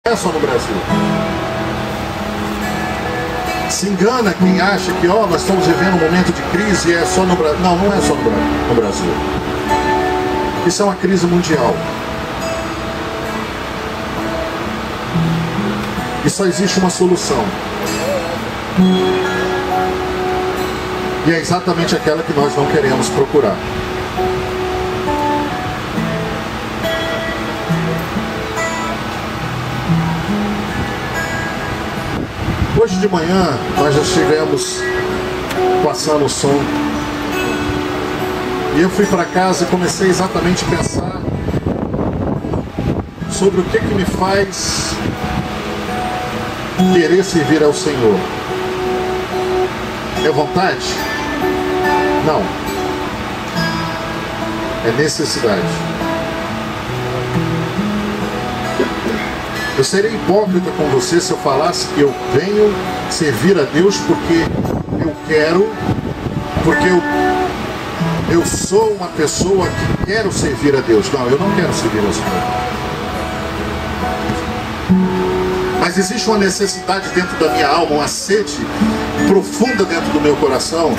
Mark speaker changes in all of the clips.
Speaker 1: Não é só no Brasil. Se engana quem acha que nós estamos vivendo um momento de crise e é só no Brasil. Não, não é só no Brasil. Isso é uma crise mundial. E só existe uma solução. E é exatamente aquela que nós não queremos procurar. Hoje de manhã nós já estivemos passando o som. E eu fui para casa e comecei exatamente a pensar sobre o que me faz querer servir ao Senhor. É vontade? Não. É necessidade. Eu seria hipócrita com você se eu falasse que eu venho servir a Deus porque eu quero, porque eu sou uma pessoa que quero servir a Deus. Não, eu não quero servir ao Senhor. Mas existe uma necessidade dentro da minha alma, uma sede profunda dentro do meu coração,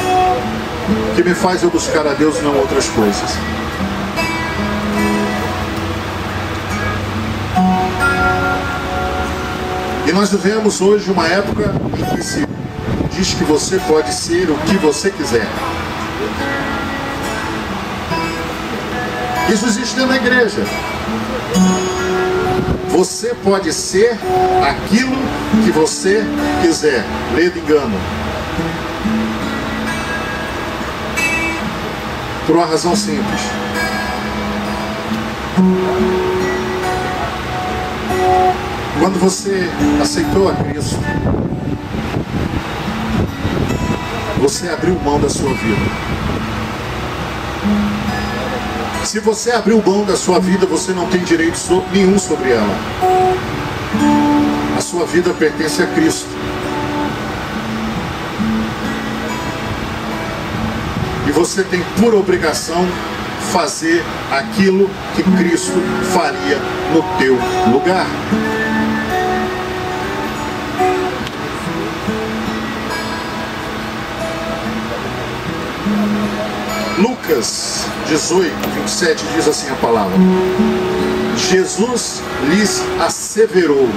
Speaker 1: que me faz eu buscar a Deus e não outras coisas. E nós vivemos hoje uma época em que se diz que você pode ser o que você quiser. Isso existe dentro da igreja. Você pode ser aquilo que você quiser. Lê do engano. Por uma razão simples. Quando você aceitou a Cristo, você abriu mão da sua vida. Se você abriu mão da sua vida, você não tem direito nenhum sobre ela. A sua vida pertence a Cristo. E você tem por obrigação fazer aquilo que Cristo faria no teu lugar. Lucas 18, 27 diz assim a palavra: Jesus lhes asseverou: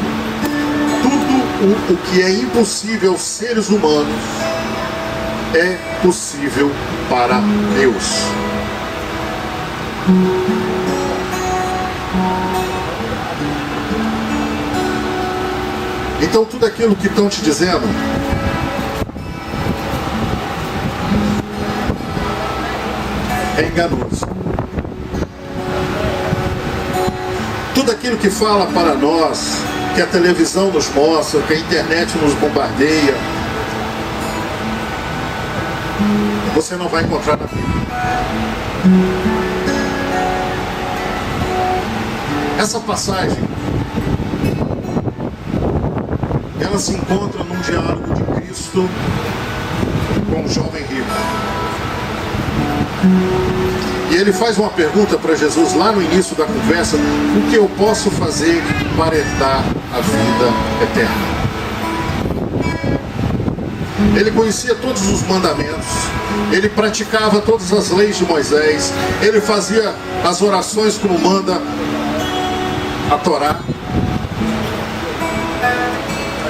Speaker 1: tudo o que é impossível aos seres humanos é possível para Deus. Então tudo aquilo que estão te dizendo é enganoso. Tudo aquilo que fala para nós, que a televisão nos mostra, que a internet nos bombardeia, você não vai encontrar na Bíblia. Essa passagem, ela se encontra num diálogo de Cristo com um jovem rico. E ele faz uma pergunta para Jesus lá no início da conversa: o que eu posso fazer para herdar a vida eterna? Ele conhecia todos os mandamentos, ele praticava todas as leis de Moisés, ele fazia as orações como manda a Torá,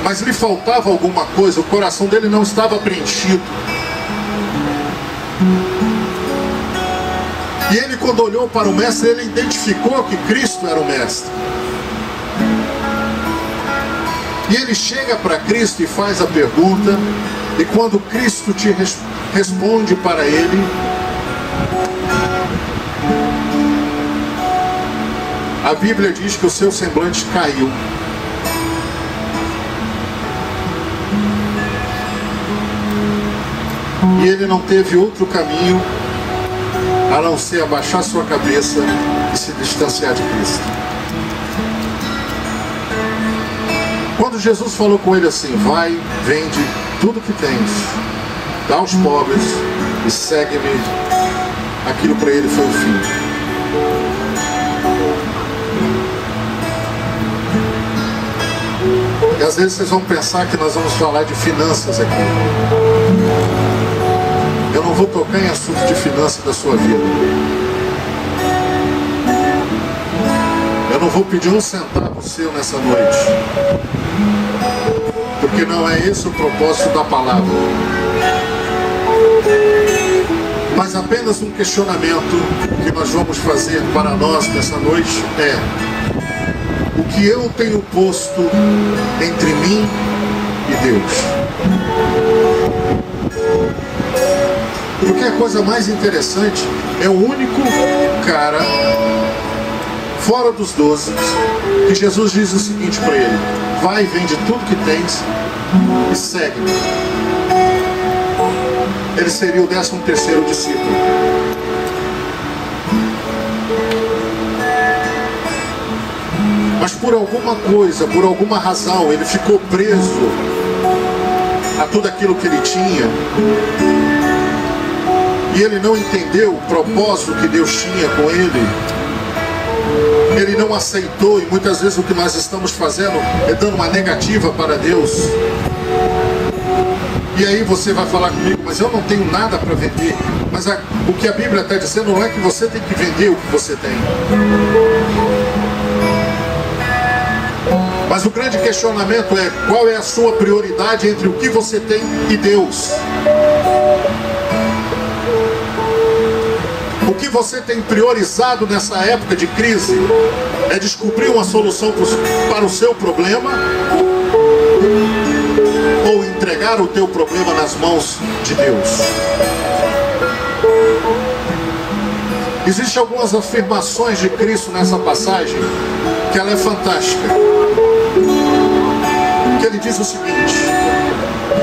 Speaker 1: mas lhe faltava alguma coisa, o coração dele não estava preenchido. E ele, quando olhou para o mestre, ele identificou que Cristo era o mestre. E ele chega para Cristo e faz a pergunta, e quando Cristo te responde para ele, a Bíblia diz que o seu semblante caiu. E ele não teve outro caminho a não ser abaixar sua cabeça e se distanciar de Cristo. Quando Jesus falou com ele assim: vai, vende tudo que tens, dá aos pobres e segue-me, aquilo para ele foi o fim. E às vezes vocês vão pensar que nós vamos falar de finanças aqui. Eu não vou tocar em assunto de finanças da sua vida. Eu não vou pedir um centavo seu nessa noite. Porque não é esse o propósito da palavra. Mas apenas um questionamento que nós vamos fazer para nós nessa noite é: o que eu tenho posto entre mim e Deus? Porque a coisa mais interessante é o único cara fora dos 12 que Jesus diz o seguinte para ele: vai, vende tudo que tens e segue-me. Ele seria o 13º discípulo. Mas por alguma coisa, por alguma razão, ele ficou preso a tudo aquilo que ele tinha. E ele não entendeu o propósito que Deus tinha com ele. Ele não aceitou, e muitas vezes o que nós estamos fazendo é dando uma negativa para Deus. E aí você vai falar comigo: mas eu não tenho nada para vender. Mas o que a Bíblia está dizendo não é que você tem que vender o que você tem. Mas o grande questionamento é: qual é a sua prioridade entre o que você tem e Deus? O que você tem priorizado nessa época de crise é descobrir uma solução para o seu problema, ou entregar o teu problema nas mãos de Deus? Existem algumas afirmações de Cristo nessa passagem que ela é fantástica. Que ele diz o seguinte: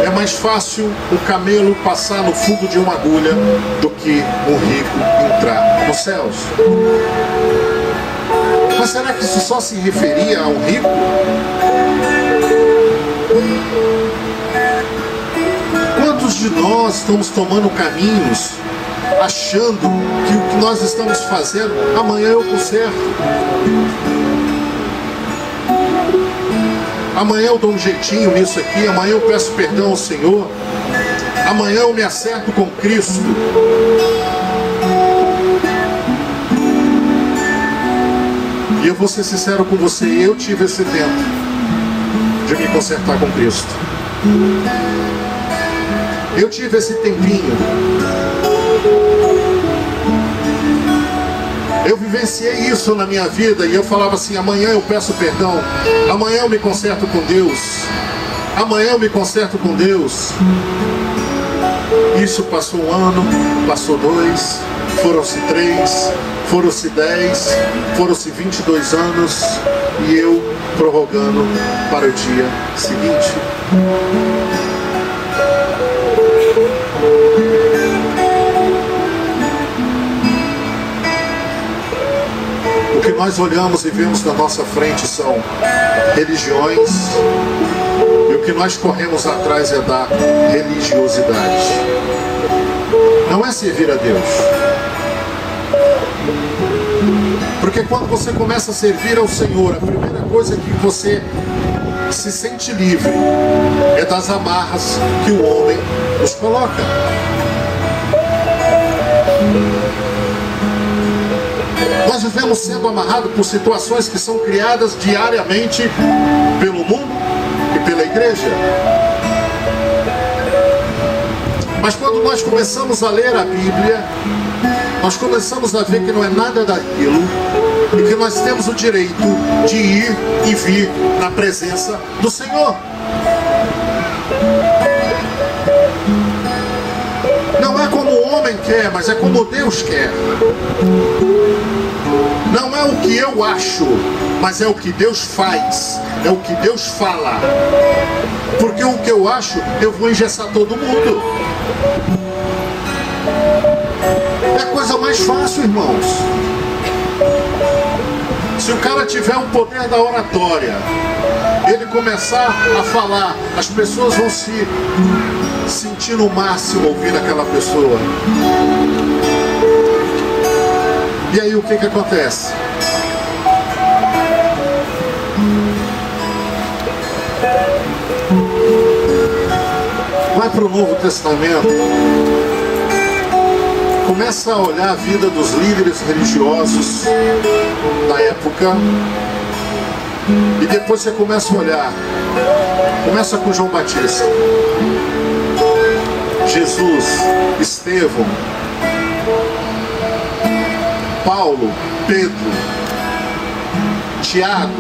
Speaker 1: é mais fácil o camelo passar no fundo de uma agulha do que um rico entrar nos céus. Mas será que isso só se referia a um rico? Quantos de nós estamos tomando caminhos achando que o que nós estamos fazendo, amanhã eu conserto, amanhã eu dou um jeitinho nisso aqui, amanhã eu peço perdão ao Senhor, amanhã eu me acerto com Cristo? E eu vou ser sincero com você: eu tive esse tempo de me consertar com Cristo. Eu tive esse tempinho. Eu vivenciei isso na minha vida e eu falava assim: amanhã eu peço perdão, amanhã eu me conserto com Deus, amanhã eu me conserto com Deus. Isso passou 1 ano, passou 2, foram-se 3, foram-se 10, foram-se 22 anos e eu prorrogando para o dia seguinte. O que nós olhamos e vemos na nossa frente são religiões, e o que nós corremos atrás é da religiosidade. Não é servir a Deus. Porque quando você começa a servir ao Senhor, a primeira coisa que você se sente livre é das amarras que o homem nos coloca. Nós vivemos sendo amarrados por situações que são criadas diariamente pelo mundo e pela igreja. Mas quando nós começamos a ler a Bíblia, nós começamos a ver que não é nada daquilo, e que nós temos o direito de ir e vir na presença do Senhor. Não é como o homem quer, mas é como Deus quer. Não é o que eu acho, mas é o que Deus faz, é o que Deus fala. Porque o que eu acho, eu vou engessar todo mundo. É a coisa mais fácil, irmãos. Se o cara tiver o poder da oratória, ele começar a falar, as pessoas vão se sentir no máximo ouvindo aquela pessoa. E aí o que acontece? Vai para o Novo Testamento. Começa a olhar a vida dos líderes religiosos da época. E depois você começa a olhar. Começa com João Batista, Jesus, Estevão, Paulo, Pedro, Tiago.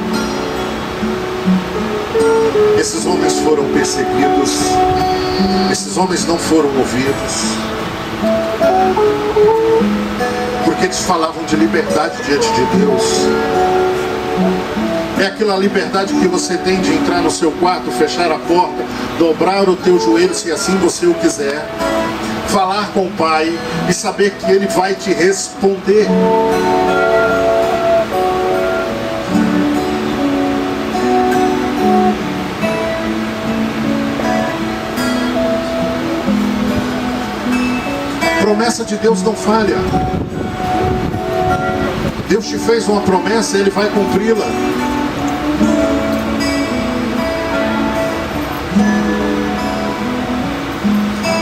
Speaker 1: Esses homens foram perseguidos. Esses homens não foram ouvidos, porque eles falavam de liberdade diante de Deus. É aquela liberdade que você tem de entrar no seu quarto, fechar a porta, dobrar o teu joelho, se assim você o quiser, falar com o Pai e saber que Ele vai te responder. A promessa de Deus não falha. Deus te fez uma promessa, Ele vai cumpri-la.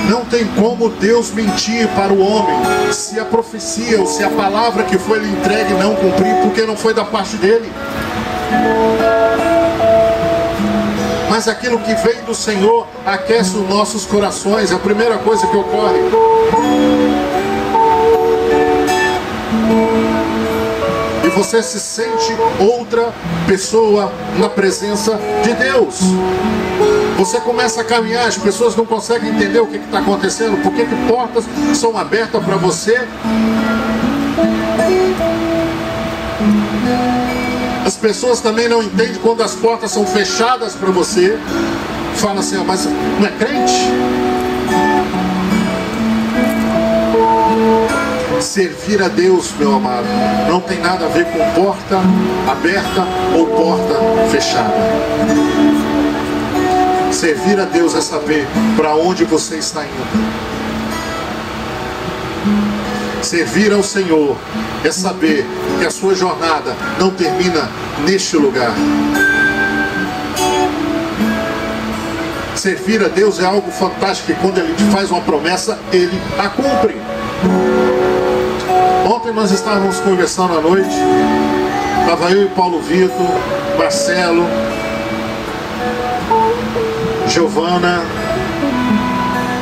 Speaker 1: Não tem como Deus mentir para o homem se a profecia ou se a palavra que foi lhe entregue não cumprir, porque não foi da parte dele. Mas aquilo que vem do Senhor aquece os nossos corações. É a primeira coisa que ocorre. E você se sente outra pessoa na presença de Deus. Você começa a caminhar, as pessoas não conseguem entender o que está acontecendo. Por que portas são abertas para você? As pessoas também não entendem quando as portas são fechadas para você. Fala assim, mas não é crente? Servir a Deus, meu amado, não tem nada a ver com porta aberta ou porta fechada. Servir a Deus é saber para onde você está indo. Servir ao Senhor é saber que a sua jornada não termina neste lugar. Servir a Deus é algo fantástico, e quando Ele te faz uma promessa, Ele a cumpre. Ontem nós estávamos conversando à noite. Estava eu e Paulo Vitor, Marcelo, Giovana,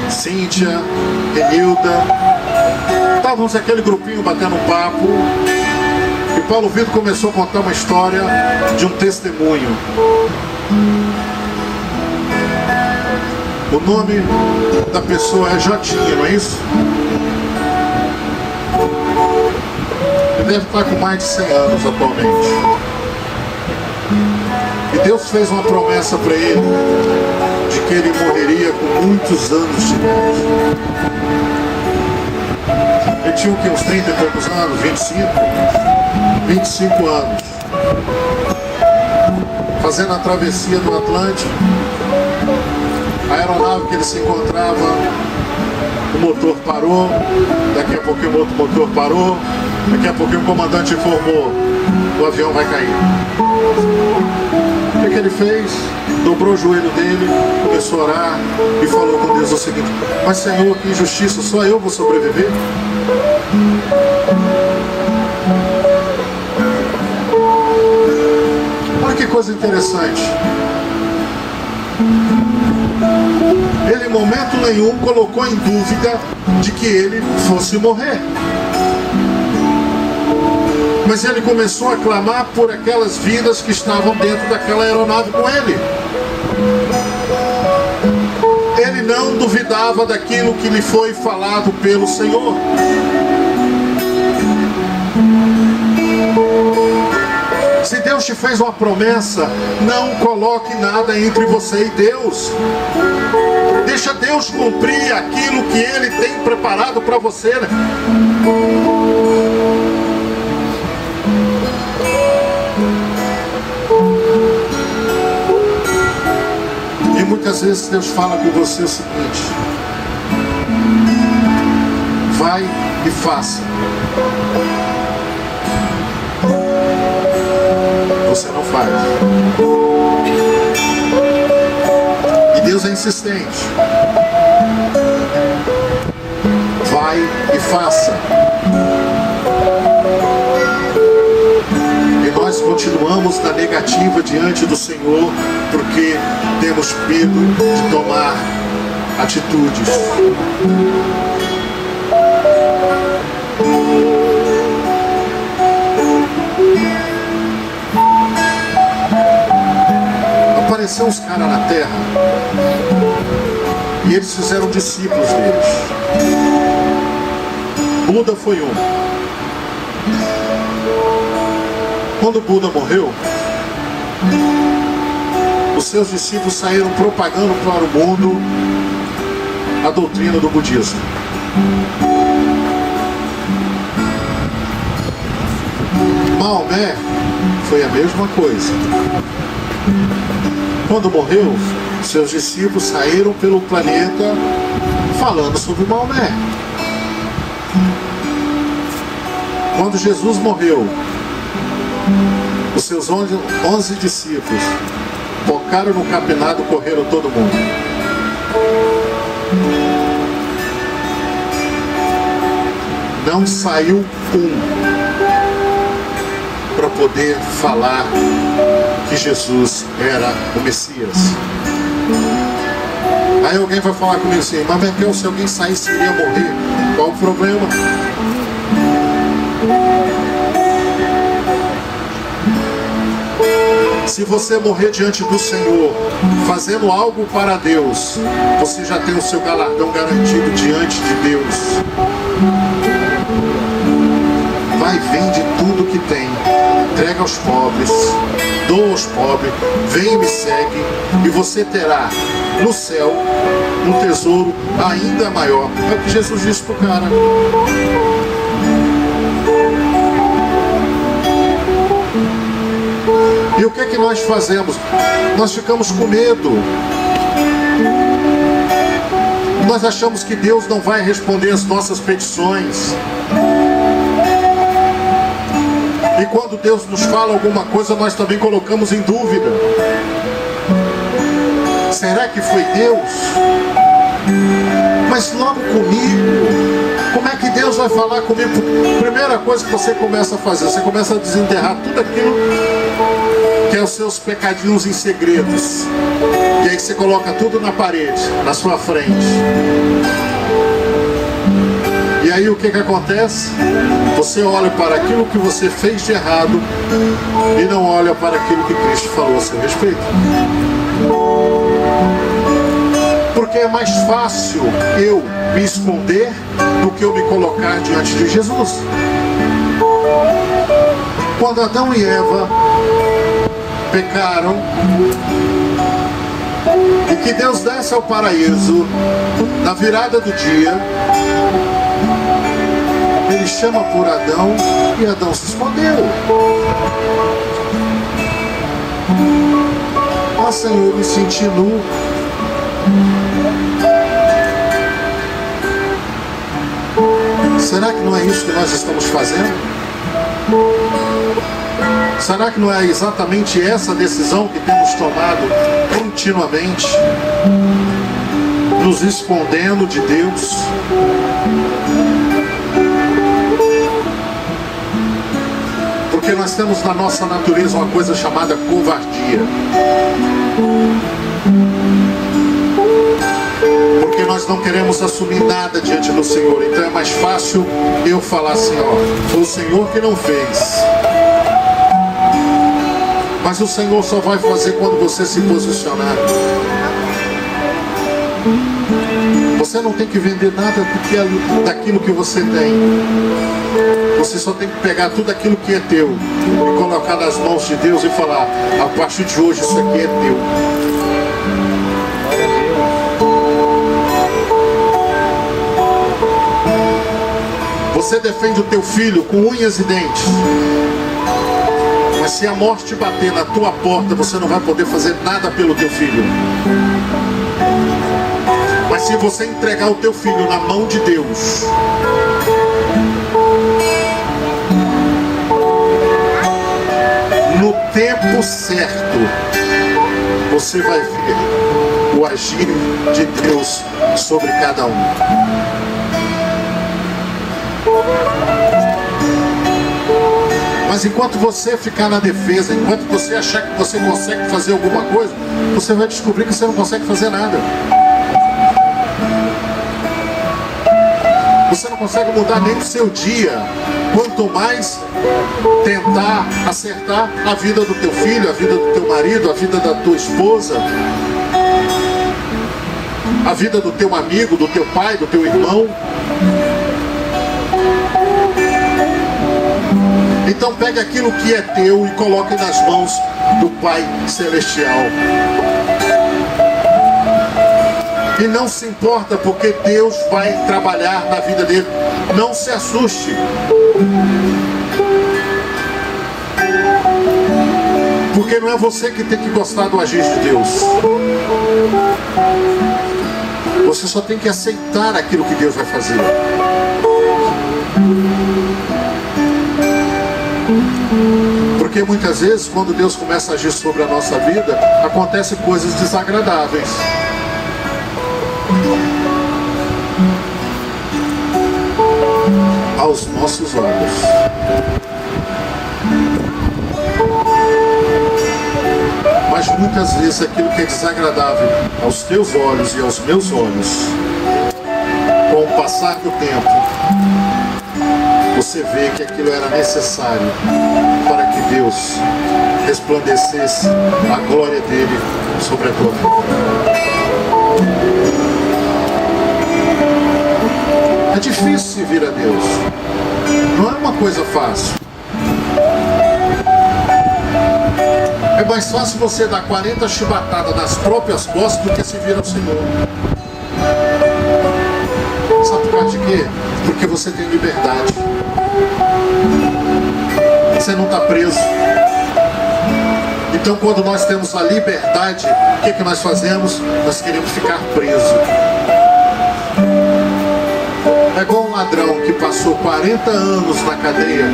Speaker 1: Cíntia, Renilda. Estávamos aquele grupinho batendo um papo. E Paulo Vitor começou a contar uma história de um testemunho. O nome da pessoa é Jotinha, não é isso? Ele deve estar com mais de 100 anos atualmente. E Deus fez uma promessa para ele de que ele morreria com muitos anos de idade. Ele tinha o que, uns 30 e poucos anos? 25 anos. Fazendo a travessia do Atlântico. A aeronave que ele se encontrava, o motor parou. Daqui a pouquinho o outro motor parou. Daqui a pouquinho o comandante informou: o avião vai cair. O que ele fez? Dobrou o joelho dele, começou a orar e falou com Deus o seguinte: mas Senhor, que injustiça, só eu vou sobreviver? Olha que coisa interessante. Ele em momento nenhum colocou em dúvida de que ele fosse morrer. Mas ele começou a clamar por aquelas vidas que estavam dentro daquela aeronave com ele. Ele não duvidava daquilo que lhe foi falado pelo Senhor. Se Deus te fez uma promessa, não coloque nada entre você e Deus. Deixa Deus cumprir aquilo que Ele tem preparado para você, né? E muitas vezes Deus fala com você o seguinte: vai e faça. Você não faz. insistente. Vai e faça. E nós continuamos na negativa diante do Senhor, porque temos medo de tomar atitudes. Apareceram uns caras na terra e eles fizeram discípulos deles. Buda foi um. Quando Buda morreu, os seus discípulos saíram propagando para o mundo a doutrina do budismo. Maomé foi a mesma coisa. Quando morreu, seus discípulos saíram pelo planeta falando sobre Maomé. Quando Jesus morreu, os seus 11 discípulos tocaram no capenado e correram todo mundo. Não saiu um para poder falar que Jesus era o Messias. Aí alguém vai falar comigo assim: mas Betel, se alguém saísse iria morrer, qual o problema? Se você morrer diante do Senhor fazendo algo para Deus, você já tem o seu galardão garantido diante de Deus. Vai, vende tudo que tem, entrega aos pobres, doa aos pobres, vem e me segue, e você terá no céu um tesouro ainda maior. É o que Jesus disse para o cara. E o que é que nós fazemos? Nós ficamos com medo. Nós achamos que Deus não vai responder as nossas petições. E quando Deus nos fala alguma coisa, nós também colocamos em dúvida. Será que foi Deus? Mas logo comigo, como é que Deus vai falar comigo? Primeira coisa que você começa a fazer, você começa a desenterrar tudo aquilo que é os seus pecadinhos em segredos. E aí você coloca tudo na parede, na sua frente. E aí o que acontece? Você olha para aquilo que você fez de errado e não olha para aquilo que Cristo falou a seu respeito. Porque é mais fácil eu me esconder do que eu me colocar diante de Jesus. Quando Adão e Eva pecaram e que Deus desce ao paraíso na virada do dia, Ele chama por Adão e Adão se escondeu. Ah, Senhor, eu me senti nu. Será que não é isso que nós estamos fazendo? Será que não é exatamente essa decisão que temos tomado continuamente? Nos escondendo de Deus? Porque nós temos na nossa natureza uma coisa chamada covardia. Porque nós não queremos assumir nada diante do Senhor. Então é mais fácil eu falar assim, ó, foi o Senhor que não fez. Mas o Senhor só vai fazer quando você se posicionar. Você não tem que vender nada daquilo que você tem. Você só tem que pegar tudo aquilo que é teu e colocar nas mãos de Deus e falar, a partir de hoje isso aqui é teu. Você defende o teu filho com unhas e dentes. Mas se a morte bater na tua porta, você não vai poder fazer nada pelo teu filho. Mas se você entregar o teu filho na mão de Deus, no tempo certo, você vai ver o agir de Deus sobre cada um. Mas enquanto você ficar na defesa, enquanto você achar que você consegue fazer alguma coisa, você vai descobrir que você não consegue fazer nada. Você não consegue mudar nem o seu dia, quanto mais tentar acertar a vida do teu filho, a vida do teu marido, a vida da tua esposa, a vida do teu amigo, do teu pai, do teu irmão. Então pegue aquilo que é teu e coloque nas mãos do Pai Celestial. E não se importa, porque Deus vai trabalhar na vida dele. Não se assuste. Porque não é você que tem que gostar do agir de Deus. Você só tem que aceitar aquilo que Deus vai fazer. Porque muitas vezes, quando Deus começa a agir sobre a nossa vida, acontecem coisas desagradáveis. Aos nossos olhos. Mas muitas vezes aquilo que é desagradável aos teus olhos e aos meus olhos, com o passar do tempo, você vê que aquilo era necessário para que Deus resplandecesse a glória dele sobre a tua vida. É difícil servir a Deus. Não é uma coisa fácil. É mais fácil você dar 40 chibatadas nas próprias costas do que servir ao Senhor. Sabe por causa de quê? Porque você tem liberdade. Você não está preso. Então, quando nós temos a liberdade, o que nós fazemos? Nós queremos ficar preso. É igual um ladrão que passou 40 anos na cadeia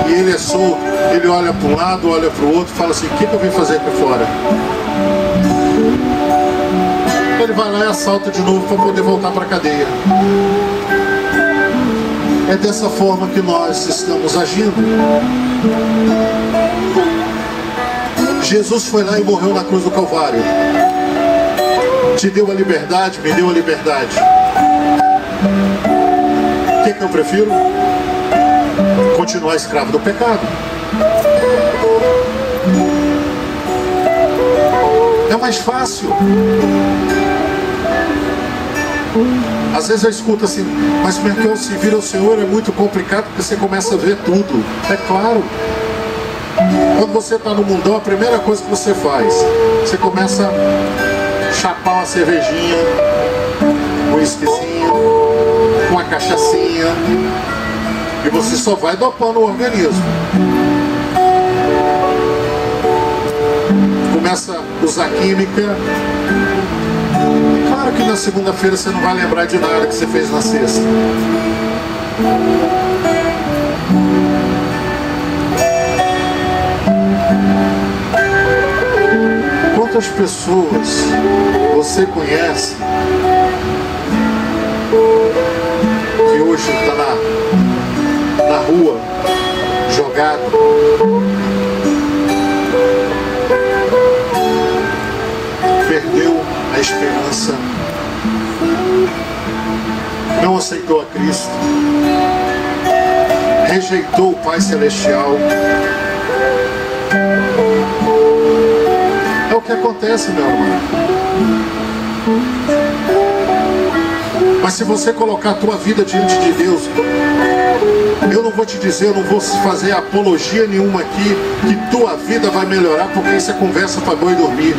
Speaker 1: e ele é solto. Ele olha para um lado, olha para o outro e fala assim: o que eu vim fazer aqui fora? Ele vai lá e assalta de novo para poder voltar para a cadeia. É dessa forma que nós estamos agindo. Jesus foi lá e morreu na cruz do Calvário. Te deu a liberdade, me deu a liberdade. O que eu prefiro? Continuar escravo do pecado. É mais fácil. Às vezes eu escuto assim: mas Merkel, servir ao Senhor é muito complicado, porque você começa a ver tudo. É claro. Quando você está no mundão, a primeira coisa que você faz, você começa a chapar uma cervejinha, um whiskyzinho, uma cachaçinha, e você só vai dopando o organismo. Começa a usar química. Claro que na segunda-feira você não vai lembrar de nada que você fez na sexta. Quantas pessoas você conhece que hoje está na rua, jogado, perdeu a esperança, não aceitou a Cristo, rejeitou o Pai Celestial? É o que acontece, meu irmão. Mas se você colocar a tua vida diante de Deus, eu não vou te dizer, eu não vou fazer apologia nenhuma aqui que tua vida vai melhorar, porque isso é conversa para boi dormir.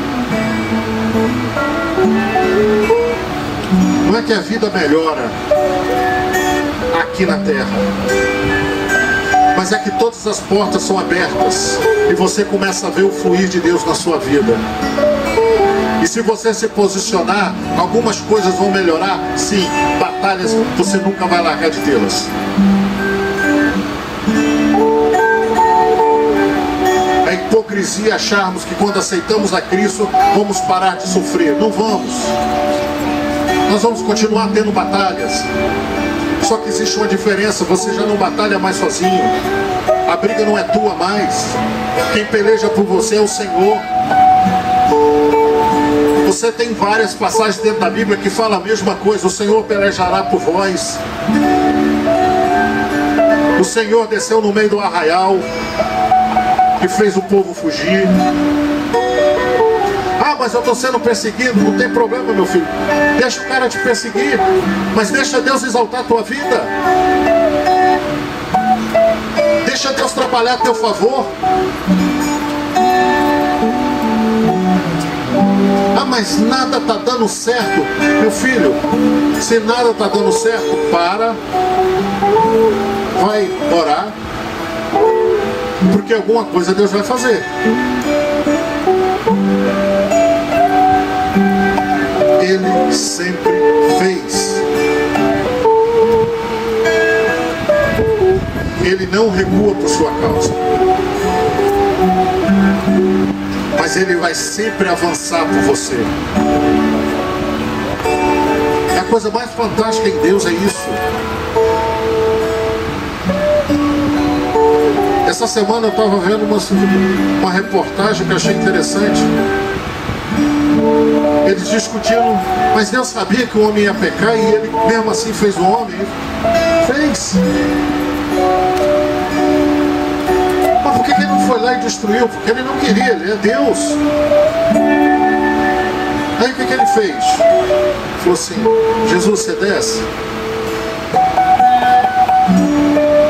Speaker 1: Não é que a vida melhora aqui na terra, mas é que todas as portas são abertas e você começa a ver o fluir de Deus na sua vida. E se você se posicionar, algumas coisas vão melhorar. Sim, batalhas você nunca vai largar de tê-las. É em pouco hipocrisia acharmos que quando aceitamos a Cristo vamos parar de sofrer. Não vamos. Nós vamos continuar tendo batalhas. Só que existe uma diferença, você já não batalha mais sozinho. A briga não é tua mais. Quem peleja por você é o Senhor. Você tem várias passagens dentro da Bíblia que falam a mesma coisa. O Senhor pelejará por vós. O Senhor desceu no meio do arraial e fez o povo fugir. Ah, mas eu estou sendo perseguido. Não tem problema, meu filho. Deixa o cara te perseguir, mas deixa Deus exaltar a tua vida. Deixa Deus trabalhar a teu favor. Ah, mas nada está dando certo. Meu filho, se nada está dando certo, para. Vai orar. Porque alguma coisa Deus vai fazer. Ele sempre fez. Ele não recua por sua causa. Mas Ele vai sempre avançar por você. A coisa mais fantástica em Deus é isso. Essa semana eu estava vendo uma reportagem que eu achei interessante. Eles discutindo, mas Deus sabia que o homem ia pecar e Ele mesmo assim fez o homem. Fez. Mas por que Ele não foi lá e destruiu? Porque Ele não queria, Ele é Deus. Aí o que Ele fez? Falou assim: Jesus, você desce?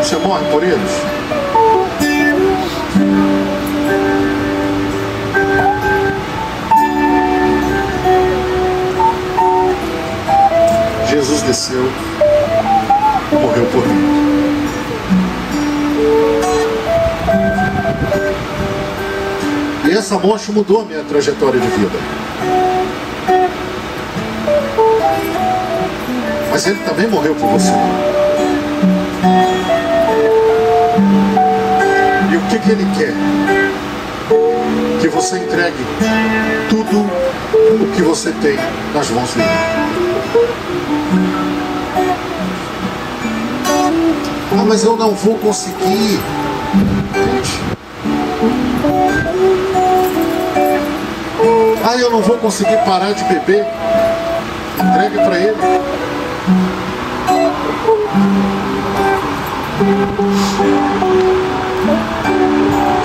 Speaker 1: Você morre por eles? Jesus desceu, morreu por mim. E essa morte mudou a minha trajetória de vida. Mas Ele também morreu por você. E o que Ele quer? Que você entregue tudo o que você tem nas mãos dele. Ah, mas eu não vou conseguir. Gente. Ah, eu não vou conseguir parar de beber. Entregue para Ele.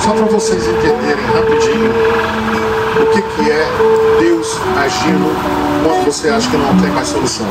Speaker 1: Só para vocês entenderem rapidinho o que é Deus agindo quando você acha que não tem mais solução.